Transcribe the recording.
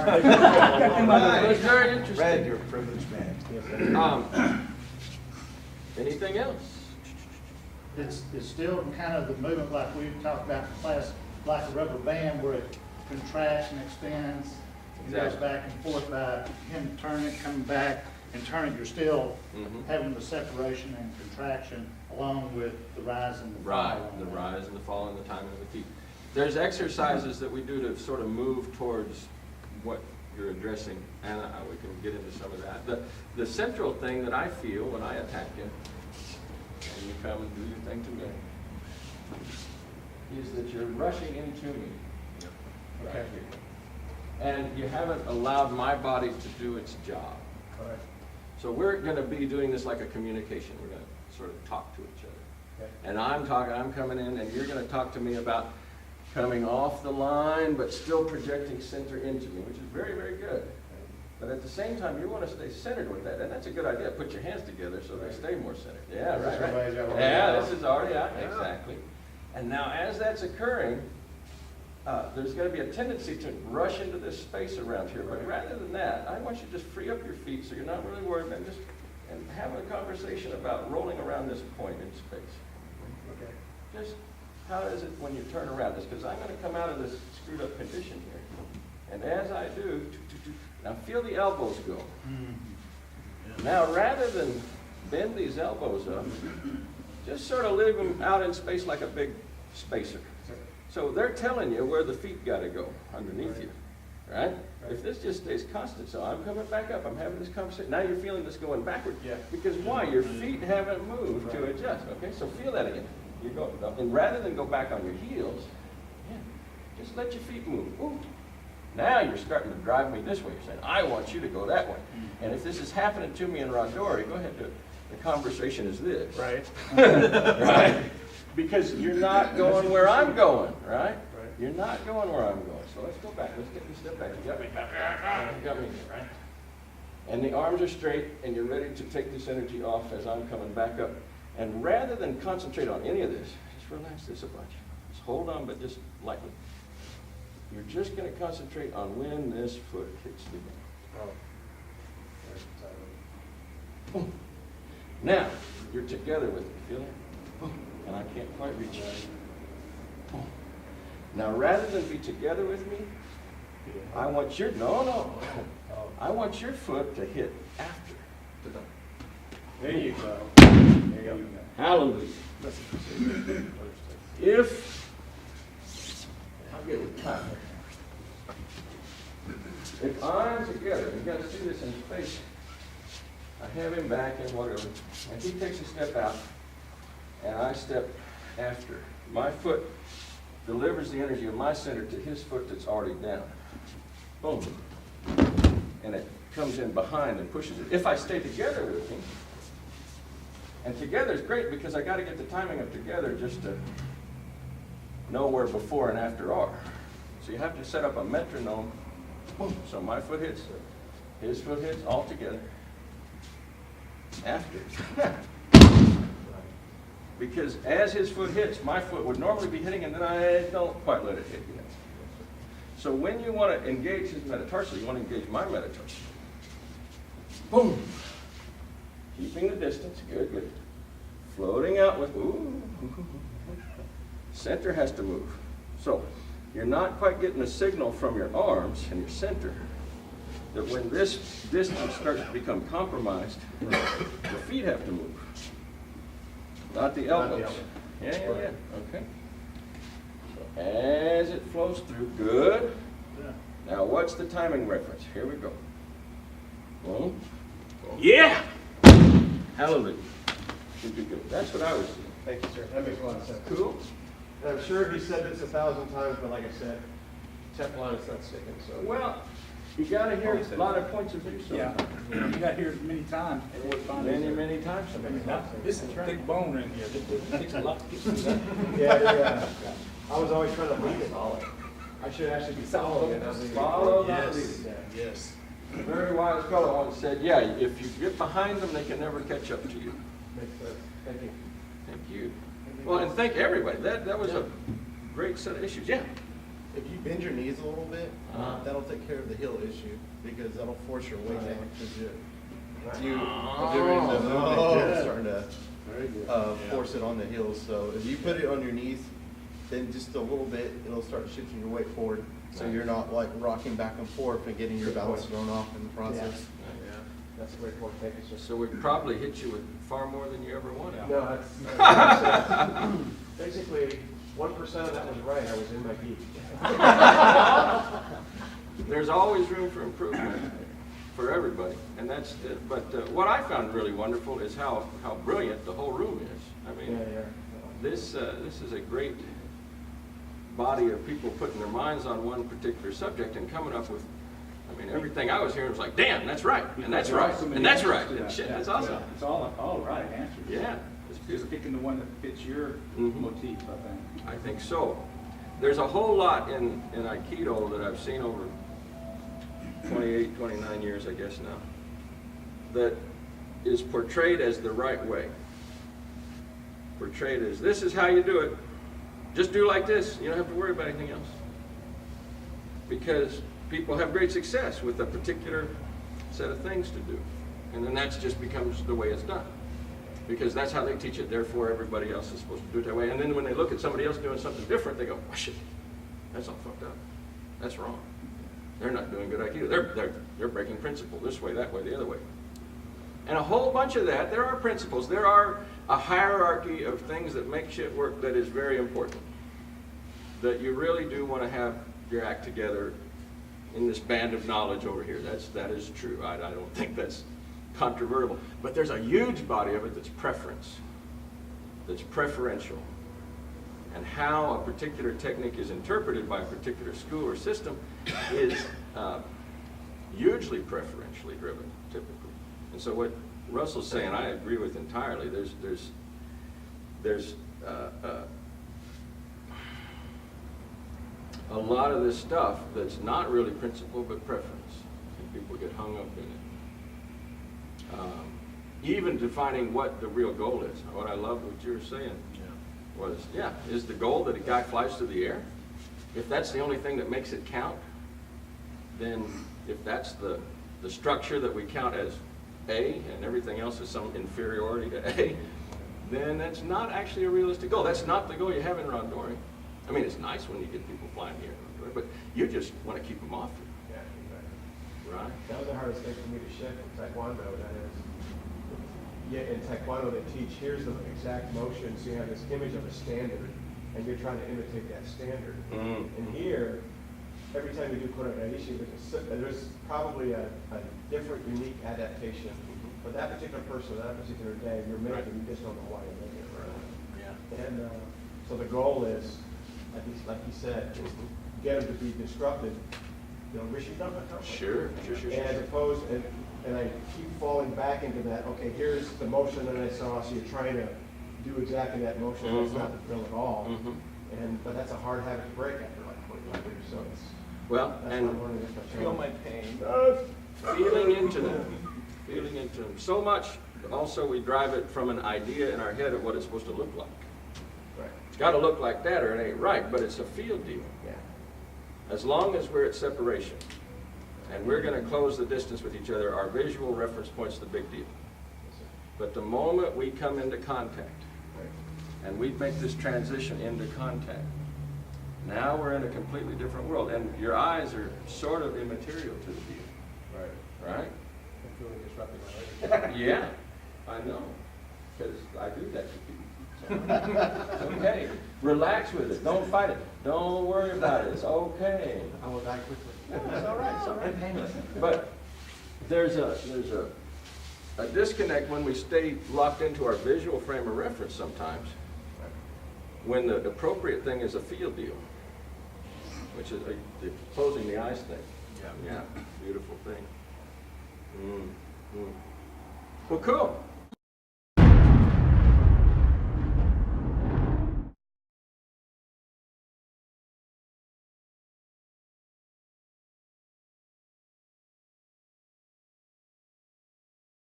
It was very interesting. Red, you're a privileged man. Anything else? It's still kind of the movement like we talked about in class, like a rubber band where it contracts and extends. It goes Exactly. back and forth by him turning it, coming back and turning. You're still having the separation and contraction along with the rise and the fall. Right, the rise and the fall and the timing of the feet. There's exercises that we do to sort of move towards what you're addressing, and we can get into some of that. The central thing that I feel when I attack you, and you come and do your thing to me, is that you're rushing into me. Right here. And you haven't allowed my body to do its job. Correct. So we're going to be doing this like a communication. We're going to sort of talk to each other. Okay. And I'm coming in, and you're going to talk to me about coming off the line, but still projecting center into me, which is very, very good. But at the same time, you want to stay centered with that, and that's a good idea. Put your hands together so they stay more centered. Yeah, right, right. Yeah, this is already out. Exactly. And now, as that's occurring, there's going to be a tendency to rush into this space around here. But rather than that, I want you to just free up your feet so you're not really worried about just and having a conversation about rolling around this point in space. Okay. Just how is it when you turn around this? Because I'm going to come out of this screwed up condition here. And as I do, now feel the elbows go. Now rather than bend these elbows up, just sort of leave them out in space like a big spacer. So they're telling you where the feet got to go underneath you, right? If this just stays constant, so I'm coming back up, I'm having this conversation. Now you're feeling this going backward. Yeah. Because why? Your feet haven't moved to adjust, okay? So feel that again. You go, and rather than go back on your heels, yeah, just let your feet move. Ooh. Now you're starting to drive me this way. You're saying, I want you to go that way. And if this is happening to me in Randori, go ahead, do it. The conversation is this. Right. Right? Because you're not going where I'm going, right? You're not going where I'm going. So let's go back. Let's take a step back. You got me back. You got me here, right? And the arms are straight, and you're ready to take this energy off as I'm coming back up. And rather than concentrate on any of this, just relax this a bunch. Just hold on, but just lightly. You're just going to concentrate on when this foot hits the ground. Oh. Boom. Now, you're together with me. Feel it? Boom. And I can't quite reach it. Boom. Now, rather than be together with me, I want your, I want your foot to hit after. There you go. There you go. Hallelujah. If, I'll get it tight. If I'm together, you got to see this in space. I have him back and whatever, and he takes a step out, and I step after. My foot delivers the energy of my center to his foot that's already down. Boom. And it comes in behind and pushes it. If I stay together with him, and together is great because I got to get the timing of together just to know where before and after are. So you have to set up a metronome. Boom. So my foot hits, his foot hits, all together. After. Because as his foot hits, my foot would normally be hitting, and then I don't quite let it hit yet. So when you want to engage his metatarsal, you want to engage my metatarsal. Boom. Keeping the distance, good, good. Floating out with, ooh. Center has to move. So you're not quite getting a signal from your arms and your center that when this distance starts to become compromised, the feet have to move. Not the elbows. Yeah. Okay. So as it flows through, good. Now what's the timing reference? Here we go. Boom. Yeah! Hallelujah. Good. That's what I was seeing. Thank you, sir. That makes a lot of sense. Cool. And I'm sure he said this 1,000 times, but like I said, Teflon is not sticking, so. Well, you got to hear a lot of points of view. Yeah, you got to hear it many times before you find it. Many times. This is thick bone in here. This takes a lot to get through that. Yeah. I was always trying to lead it. I should actually be following it. Follow, not lead. Yes. A very wise fellow once said, yeah, if you get behind them, they can never catch up to you. Makes sense. Thank you. Thank you. Well, and thank everybody. That was a great set of issues. Yeah. If you bend your knees a little bit, Uh-huh. that'll take care of the heel issue because that'll force your weight down. Because you're doing the movement, Oh, you're good. starting to Very good. force it on the heels. So if you put it on your knees, then just a little bit, it'll start shifting your weight forward. So you're not like rocking back and forth and getting your balance thrown off in the process. Yeah, that's a great point, thank you, sir. So we probably hit you with far more than you ever wanted. No, that's, basically, 1% of that was right, I was in my geek. There's always room for improvement for everybody, and that's, but what I found really wonderful is how brilliant the whole room is. I mean, this is a great body of people putting their minds on one particular subject and coming up with, I mean, everything I was hearing was like, damn, that's right, and that's There are right, so many and that's answers right, to and that. shit, Yeah, that's awesome. yeah. It's all right answers. Yeah, it's Just beautiful. picking the one that fits your Mhm. motif, I think. I think so. There's a whole lot in Aikido that I've seen over 28, 29 years, I guess now, that is portrayed as the right way. Portrayed as, this is how you do it. Just do like this. You don't have to worry about anything else. Because people have great success with a particular set of things to do. And then that just becomes the way it's done. Because that's how they teach it, therefore everybody else is supposed to do it that way. And then when they look at somebody else doing something different, they go, oh shit, that's all fucked up. That's wrong. They're not doing good Aikido. They're breaking principle this way, that way, the other way. And a whole bunch of that, there are principles. There are a hierarchy of things that make shit work that is very important. That you really do want to have your act together in this band of knowledge over here. That is true. I don't think that's controvertible. But there's a huge body of it that's preference, that's preferential. And how a particular technique is interpreted by a particular school or system is hugely preferentially driven, typically. And so what Russell's saying, I agree with entirely. There's a lot of this stuff that's not really principle but preference, and people get hung up in it. Even defining what the real goal is. What I love what you were saying was, is the goal that a guy flies through the air? If that's the only thing that makes it count, then if that's the structure that we count as A, and everything else is some inferiority to A, then that's not actually a realistic goal. That's not the goal you have in Randori. I mean, it's nice when you get people flying here, but you just want to keep them off you, Yeah, exactly. right? That was the hardest thing for me to shift in Taekwondo, that is, in Taekwondo they teach, here's the exact motion, so you have this image of a standard, and you're trying to imitate that standard. Mm. And here, every time you do Kote-gaeshi, there's probably a different, unique adaptation. For that particular person, that particular day, you're making, you just don't know why you're making it. Yeah. And so the goal is, like you said, is to get them to be disruptive. You know, Sure. And as opposed, and I keep falling back into that, okay, here's the motion that I saw, so you're trying to do exactly that motion. That's not the drill at all. But that's a hard habit to break after like 45 years, so it's, Well, that's and what I'm learning as I Feel go. my pain. feeling into them so much. Also, we drive it from an idea in our head of what it's supposed to look like. Right. It's got to look like that or it ain't right, but it's a feel deal. Yeah. As long as we're at separation and we're going to close the distance with each other, our visual reference point's the big deal. Yes, sir. But the moment we come into contact Right. and we make this transition into contact, now we're in a completely different world. And your eyes are sort of immaterial to the deal. Right. Right? I'm feeling disruptive already. Yeah, I know, because I do that to people. So, it's okay. Relax with it. Don't fight it. Don't worry about it. It's okay. I will die quickly. It's all right. It's all right. But there's a disconnect when we stay locked into our visual frame of reference sometimes, when the appropriate thing is a feel deal, which is the closing the eyes thing. Yeah, beautiful thing. Well, cool.